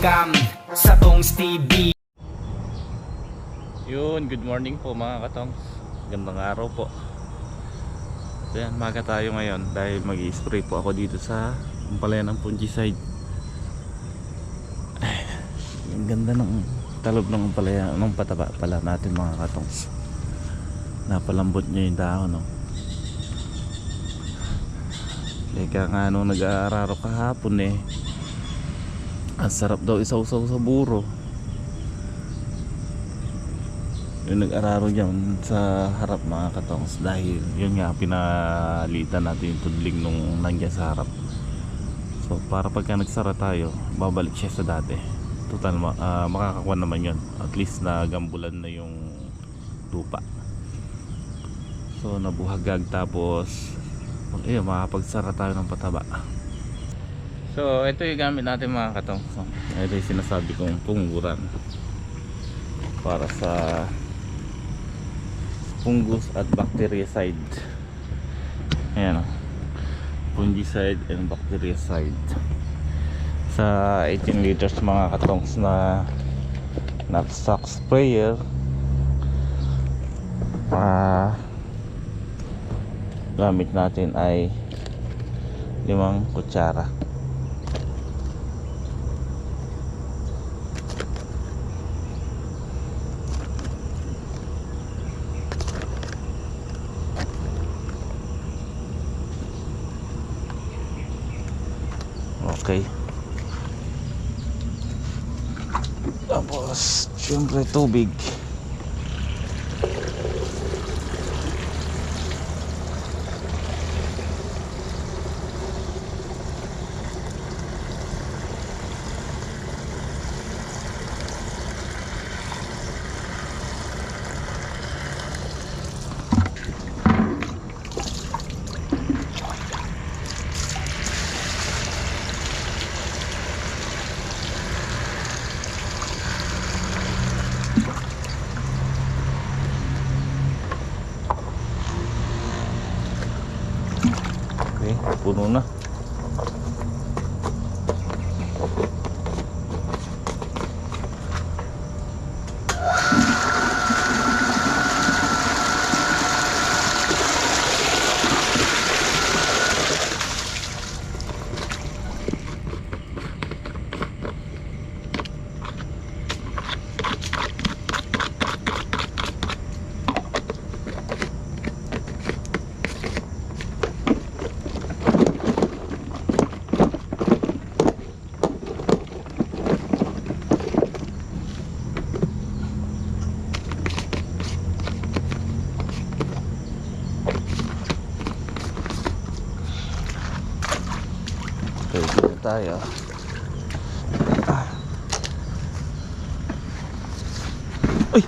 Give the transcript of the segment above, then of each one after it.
welcome sa Tongs TV. Yun, good morning po mga katongs. Gandang araw po. Ayan, maga tayo ngayon dahil mag-i-spray po ako dito sa Ampalayan ng Fungicide. Ang ganda ng talob ng Ampalayan, ng pataba pala natin mga katongs. Napalambot niya yung dahon, no? Leka nga nung nag-aararo kahapon ang sarap daw isaw-saw sa buro. Yung nag-araro dyan sa harap mga katongs, dahil yun nga pinalitan natin yung tudling nung nandiyan sa harap. So para pagka nagsara tayo, babalik siya sa dati. Total makakakuha naman yun. At least na gambulan na yung lupa. So nabuhagag, tapos ayun, makapagsara tayo ng pataba. So ito yung gamit natin mga katongs. So, ito yung sinasabi kong punguran para sa fungus at bactericide. Ayan o, fungicide and bactericide sa 18 liters mga katongs na knapsack sprayer. Gamit natin ay 5 kutsara. Okay. Tapos syempre tubig. Okay, puno na. Okay, dito tayo. Uy!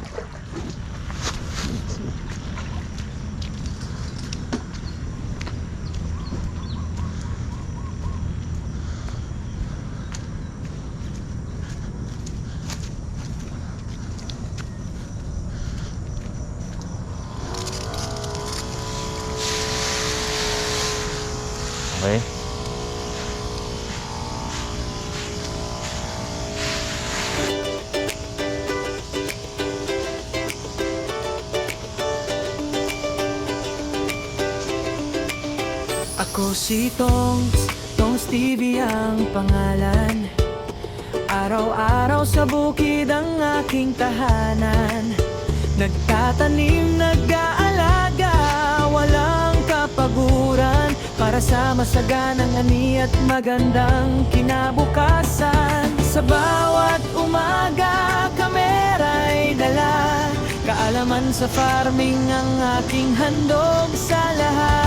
Okay. Ako si Tongs, Tongs TV ang pangalan. Araw-araw sa bukid ang aking tahanan. Nagtatanim, nag-aalaga, walang kapaguran, para sa masaganang ani at magandang kinabukasan. Sa bawat umaga, kamera'y dala, kaalaman sa farming ang aking handog sa lahat.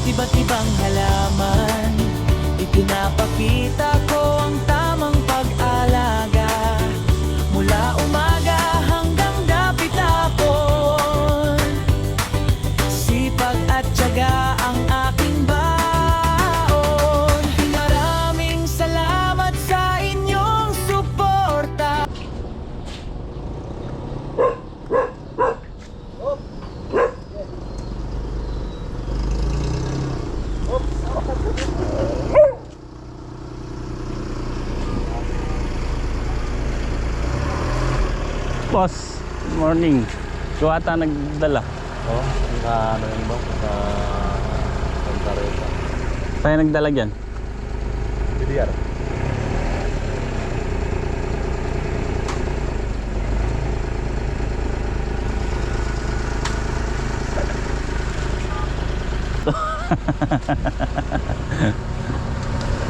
Iba't ibang halaman, Pinapakita ko ang tamang pag-alaga, mula umaga hanggang dapit hapon. Sipag at tiyaga ang aking baon. Maraming salamat sa inyong suporta. Boss, good morning. Ikaw ata nagdala. Oh, sa ano yun ba? Sa Santa Rosa. Sa'yo nagdala dyan? BDR.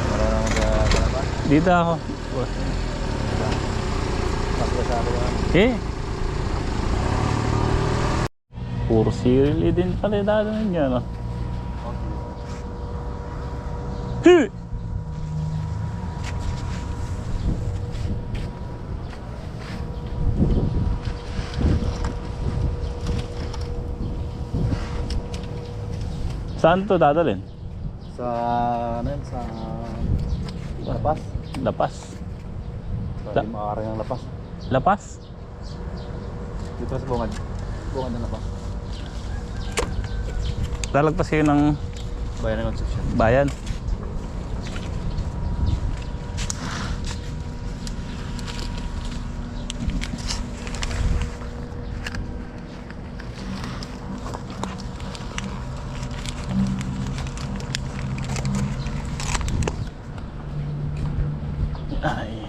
Marunong mag-ano. Dito ako. Boss. Pagkasalo yan. Eh? Puro sirili din pala dado ninyo, no? Hey! Saan to dadalhin? Sa ano yun? Sa Lapas. Lapas. Sa Makaring ng Lapas. Lapas? Dito sa Bungad. Bungad ng Lapas. Lalagpas kayo ng Bayan ng Concepcion. bayan. Ay.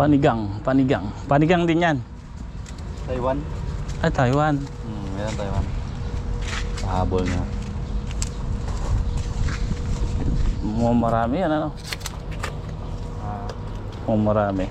Panigang din yan. Taiwan. Ay, Taiwan. Yan Taiwan. Pahabol nga. Marami yan, ano? Marami.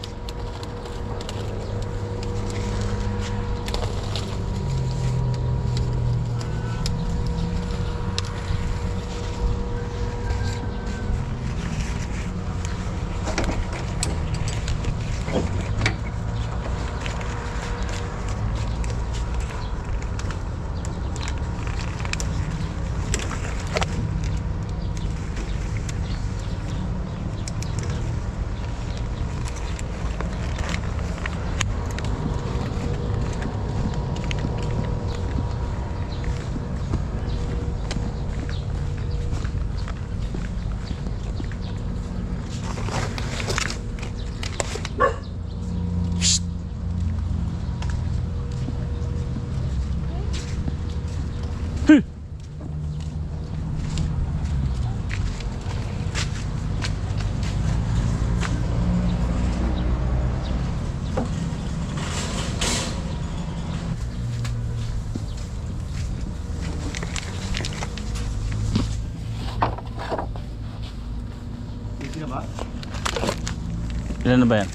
Ilan na ba yan?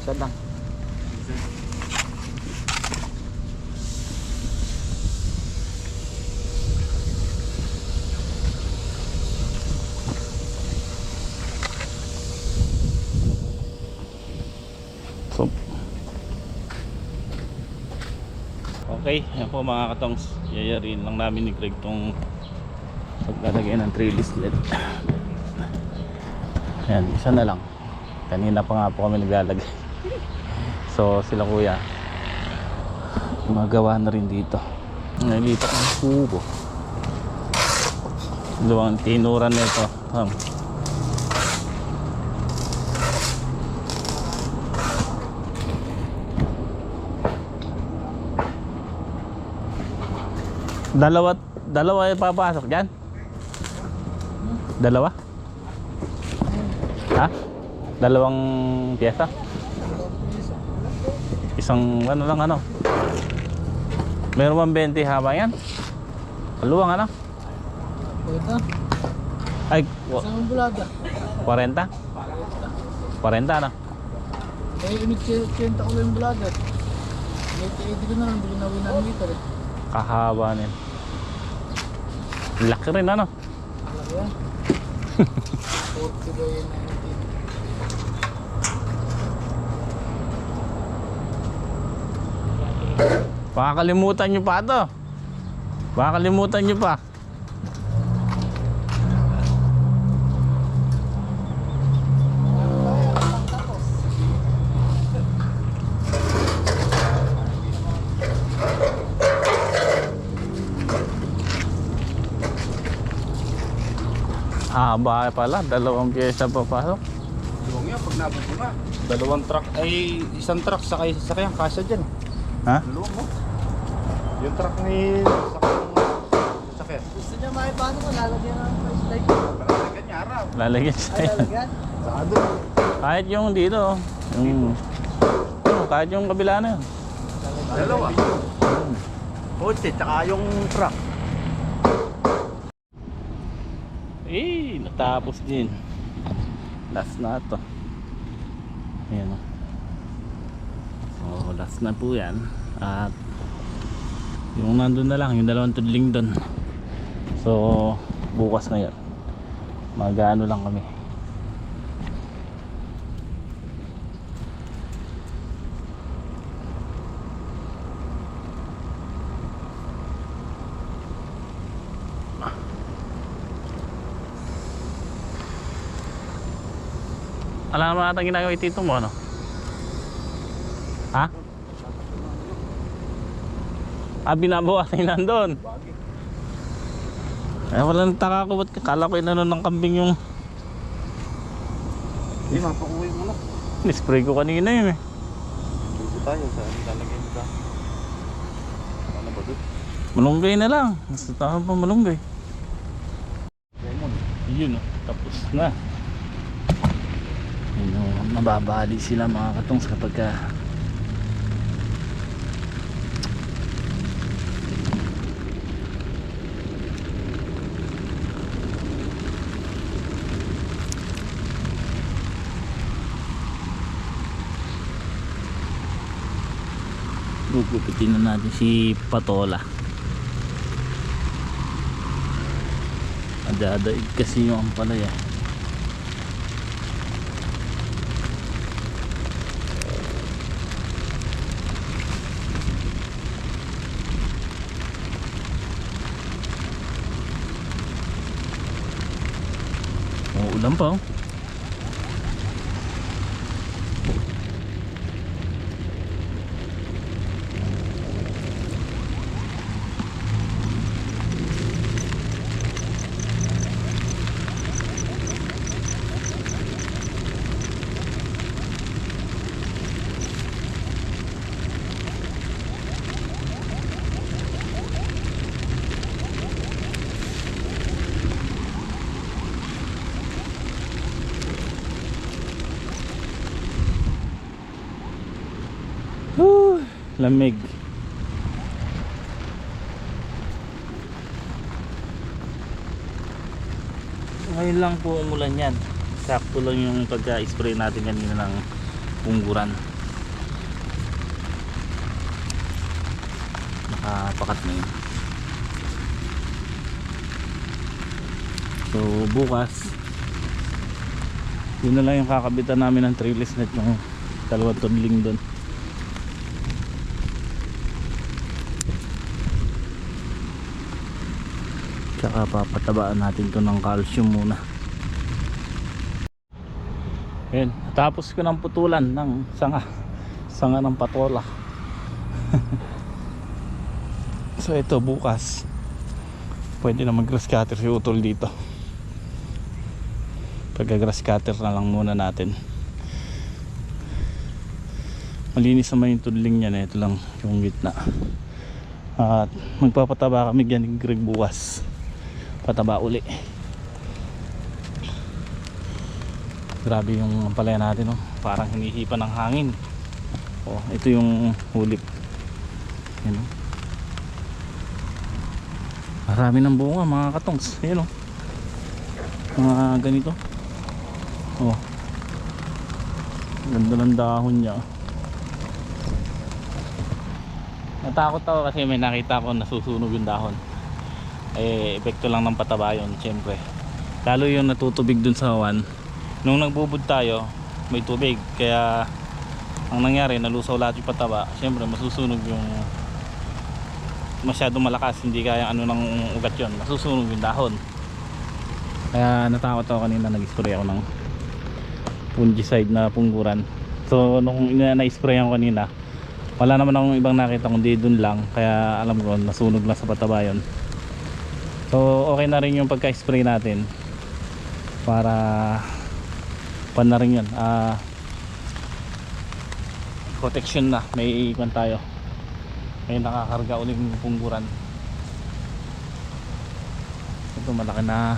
Saan lang? So, okay, yan po mga katongs. Yayarin lang namin ni Craig tong paglalagay ng trellis LED. Yan, isa na lang. Kanina pa nga po kami naglalagay. So sila kuya magawa na rin dito. Nalipat ng kubo. Luwang tinuran na ito. Dalawa yung papasok dyan? Dalawa? Ha? Dalawang piyesa? Isang ano lang ano? Meron 20 haba yan? Kaluwang ano? Ito, Ay, isang bulaga. 40? 40 na. Eh, init-kwenta ko lang yung vlogger. Init-edit ko na lang, hindi ko nawin ng liter eh. Kahaba niyan. Laki rin ano. Malaki yan. 40 ba yun 19. Baka kalimutan nyo pa to. Baka kalimutan nyo pa. Haba pala, 2 pyesa papasok. Luwang yan, pag nabot mo nga. 2 truck, ay isang truck sakay sasakyan, kasya dyan. Ha? Luwang mo. Yung truck ni sasakyan. Gusto niya paano ko, lalagyan ng price like. Lalagyan niya araw. Lalagyan siya yan. Lalagyan? Saka doon. Kahit yung dito, kahit yung kabila na yun. Dalawa. Kotse, tsaka yung truck. Natapos din. Last na to. Ayan o. So last na po yan. At yung nandun na lang, yung 2 tudling dun. So bukas na yan. Mag-ano lang kami. Alam naman natin ginagawa itito mo, ano? Ha? Binabawasan yung nandun. Wala nagtaka ko, ba't kala ko inano ng kambing yung Hindi, mapakuwi mo na. nispray ko kanina yun eh. Dito tayo, saan lalagyan ka? Ano ba doon? Malunggay na lang. Basta tama pa malunggay. Lemon. Yun o, tapos na. Yun o, mababali sila mga katongs kapag ka gugupitin na natin si Patola. Adadaig kasi yung ampalaya. Ulan pa oh. Lamig. Ngayon lang po umulan yan. Sakto lang yung pagka-spray natin kanina ng pungguran. Nakapakat na yun. So bukas yun na lang yung kakabitan namin ng trellis net ng 2 tudling doon. Tsaka papatabaan natin to ng calcium muna. Ayan, tapos ko ng putulan ng sanga ng patola. So ito bukas pwede na mag grass cutter si Utol dito. Pagka grass cutter na lang muna natin. Malinis naman yung tudling niya na ito lang yung gitna. At magpapataba kami dyan ng Greg bukas. Pataba uli. Grabe yung ampalaya natin oh. Parang hinihipan ng hangin. Oh, ito yung hulip. Yan oh. Marami ng bunga mga katongs. Yan oh. Mga ganito. Oh. Ganda ng dahon niya. Natakot ako kasi may nakita ko nasusunog yung dahon. Eh, epekto lang ng pataba yun, syempre. Lalo yung natutubig dun sa wan. Nung nagbubud tayo, may tubig. Kaya ang nangyari, nalusaw lahat yung pataba. Syempre, masusunog yung masyadong malakas. Hindi kaya ano ng ugat yun. Masusunog yung dahon. Kaya natakot ako kanina, nag-spray ako ng fungicide na pungguran. So nung na-spray ako kanina, wala naman akong ibang nakita kundi dun lang. Kaya alam ko nasunog lang sa pataba yun. So okay na rin yung pagka-spray natin para pan na rin yun, protection na, may ikon tayo, may nakakarga ulit yung pungguran. Ito malaki na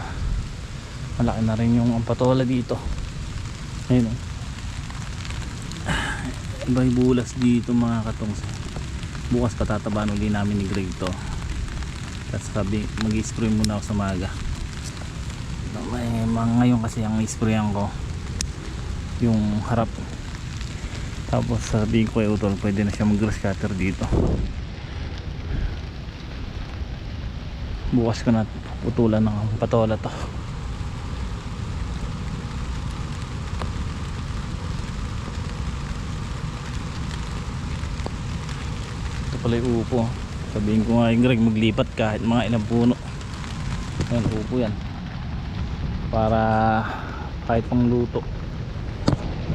rin yung ampatola dito. Ayun o, iba'y bulas dito mga katong. Bukas patatabaan ulit namin ni Greg to. Tapos sabi mag-spray muna ako sa maga. Ngayon kasi ang sprayan ko yung harap. Tapos sabi ko kay Utol, pwede na siya mag-grass cutter dito. Bukas ko na putulan ng patola to. Pala yung upo. Sabihin ko nga yung Greg, maglipat kahit mga ilang puno. Ayan, upo yan para kahit pang luto.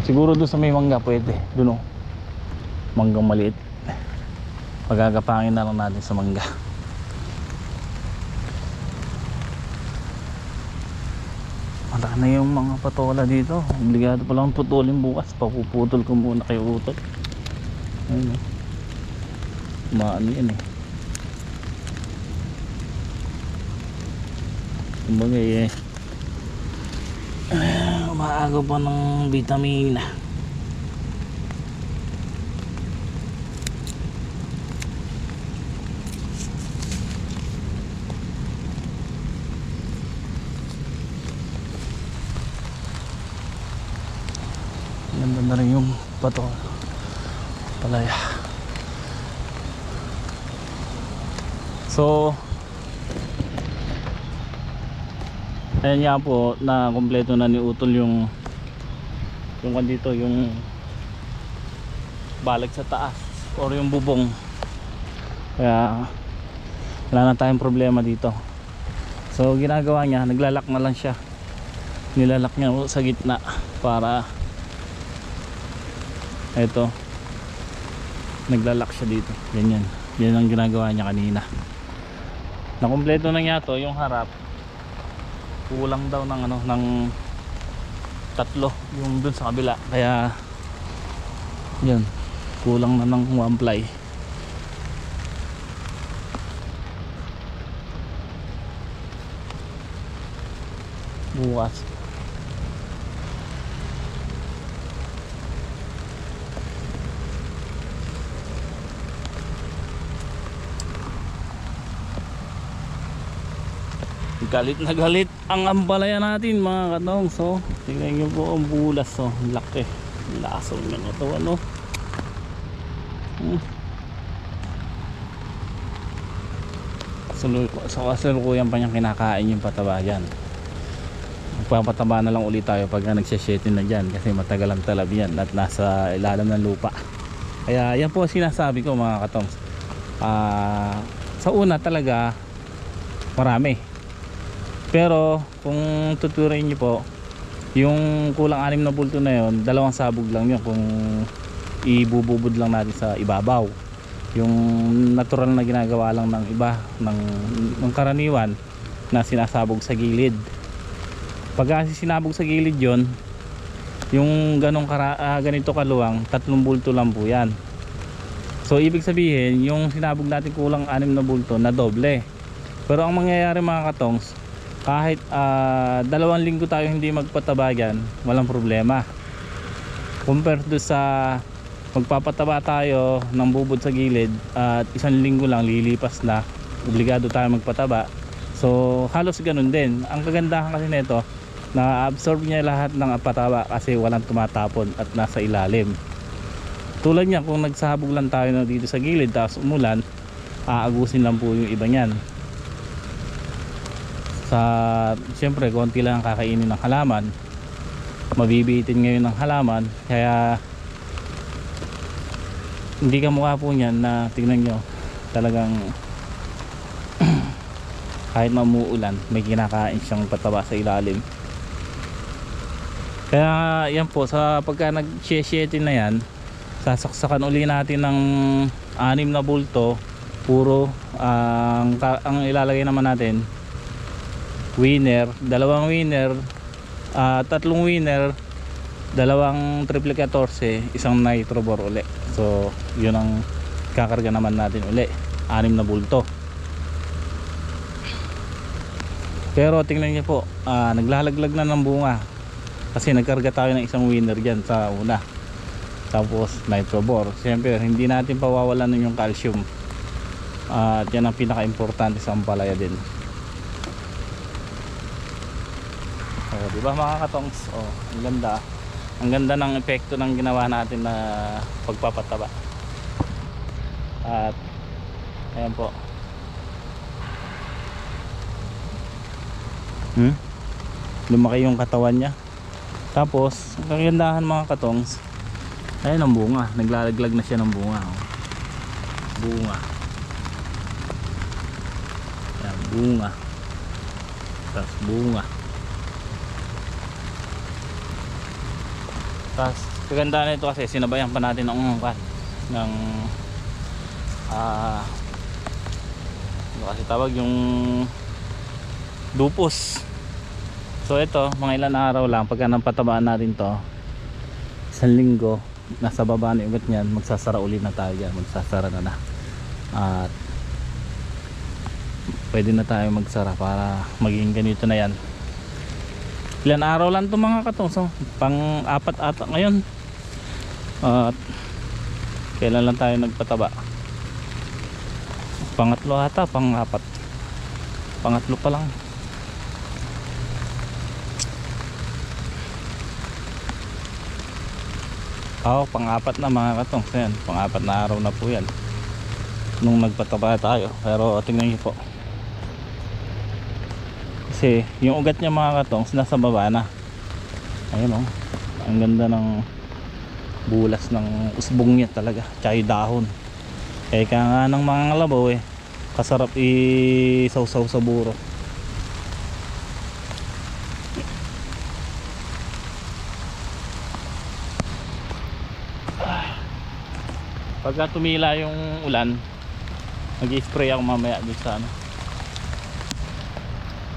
Siguro doon sa may mangga pwede. Doon o, manggang maliit. Pagagapangin na lang natin sa mangga. Malaki na yung mga patola dito. Obligado palang putulin bukas. Papuputol ko muna kay Utol. Ayun o, maano yan eh. Kumbaga eh, umaagaw pa ng vitamina. Ganda na rin yung pato palaya. So ayan nga po, na kompleto na ni Utol yung dito, yung balik sa taas or yung bubong. Kaya wala na tayong problema dito. So ginagawa niya, naglalak na lang siya. Nilalak niya sa gitna para eto, naglalak siya dito. Ganyan. Yan ang ginagawa niya kanina. Nakompleto na niya to, yung harap. Kulang daw ng ano, ng 3 yung dun sa kabila. Kaya yun, kulang na ng 1 ply. Bukas galit na galit ang ampalaya natin mga katong. So tingnan nyo po ang bulas. So laki, laso nyo na ito ano. So kasalukuyan pa niyang kinakain yung pataba yan. Magpapataba na lang ulit tayo pag nagseshetin na dyan, kasi matagal ang talab yan at nasa ilalim ng lupa. Kaya yan po sinasabi ko mga katong, sa una talaga marami. Pero kung tuturin nyo po, yung kulang 6 na bulto na yon, 2 sabog lang yun kung ibububod lang natin sa ibabaw. Yung natural na ginagawa lang ng iba, ng karaniwan na sinasabog sa gilid. Pag sinabog sa gilid yon, yung ganito kaluwang 3 bulto lang po yan. So ibig sabihin, yung sinabog natin kulang 6 na bulto na doble. Pero ang mangyayari mga katongs, kahit 2 linggo tayo hindi magpatabagan, walang problema. Compare do sa magpapataba tayo ng bubod sa gilid at 1 linggo lang lilipas na, obligado tayo magpataba. So halos ganun din. Ang kagandahan kasi nito, Na-absorb niya lahat ng pataba kasi walang tumatapon at nasa ilalim. Tulad niya kung nagsabog lang tayo na dito sa gilid tapos umulan, aagusin lang po yung iba niyan. Siyempre konti lang ang kakainin ng halaman, mabibitin ngayon ng halaman, kaya hindi ka mukha po niyan na tingnan nyo talagang kahit mamuulan may kinakain siyang pataba sa ilalim. Kaya yan po, sa pagka nag-sheshetin na yan, sasaksakan uli natin ng 6 na bulto. Puro ang ilalagay naman natin winner, 2 winner, 3 winner, 2 triple 14, 1 nitro bore uli. So yun ang kakarga naman natin uli, 6 na bulto. Pero tingnan niyo po, naglalaglag na ng bunga kasi nagkarga tayo ng 1 winner dyan sa una, tapos nitro bore. Siyempre hindi natin pawawalan yung calcium, at yan ang pinaka importante sa ampalaya din. Diba mga katongs, ang ganda ng epekto ng ginawa natin na pagpapataba. At ayan po, lumaki yung katawan nya. Tapos ang kagandahan mga katongs, ayun ang bunga, naglalaglag na siya ng bunga. Bunga, ayan, bunga, tapos bunga. Tapos kagandahan nito kasi sinabayan pa natin ng ano kasi tawag, yung dupos. So ito, mga ilan araw lang pagka napatabaan natin to, 1 linggo, nasa baba na yung ugat nyan, magsasara ulit na tayo dyan, magsasara na. At pwede na tayo magsara para maging ganito na yan. Ilan araw lang ito mga katong, so pang-4 ata ngayon. At kailan lang tayo nagpataba? Pangatlo ata, pang-4, pangatlo pa lang. Pang-4 na mga katong. So yan, pang-4 na araw na po yan nung nagpataba tayo. Pero tingnan niyo po, kasi yung ugat niya mga katong nasa baba na. Ayun ang ganda ng bulas ng usbong niya talaga, tsaka yung dahon. Kaya nga ng mga ngalabaw kasarap isawsaw sa buro. Pagka tumila yung ulan, mag-spray ako mamaya dun sa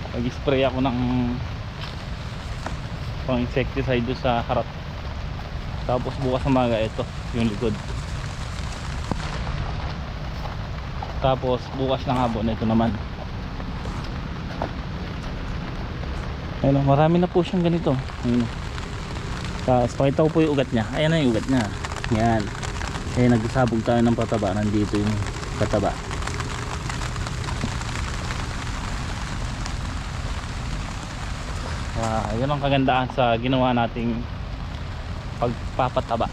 mag-spray ako ng pang insecticide doon sa harap. Tapos bukas sa umaga ito yung likod. Tapos bukas ng hapon ito naman. Ayun, marami na po siyang ganito. Ayun. Tapos pakita ko po yung ugat niya. Ayan na yung ugat niya. Yan. Kaya nagsabog tayo ng pataba. Nandito yung pataba. Yun ang kagandaan sa ginawa nating pagpapataba.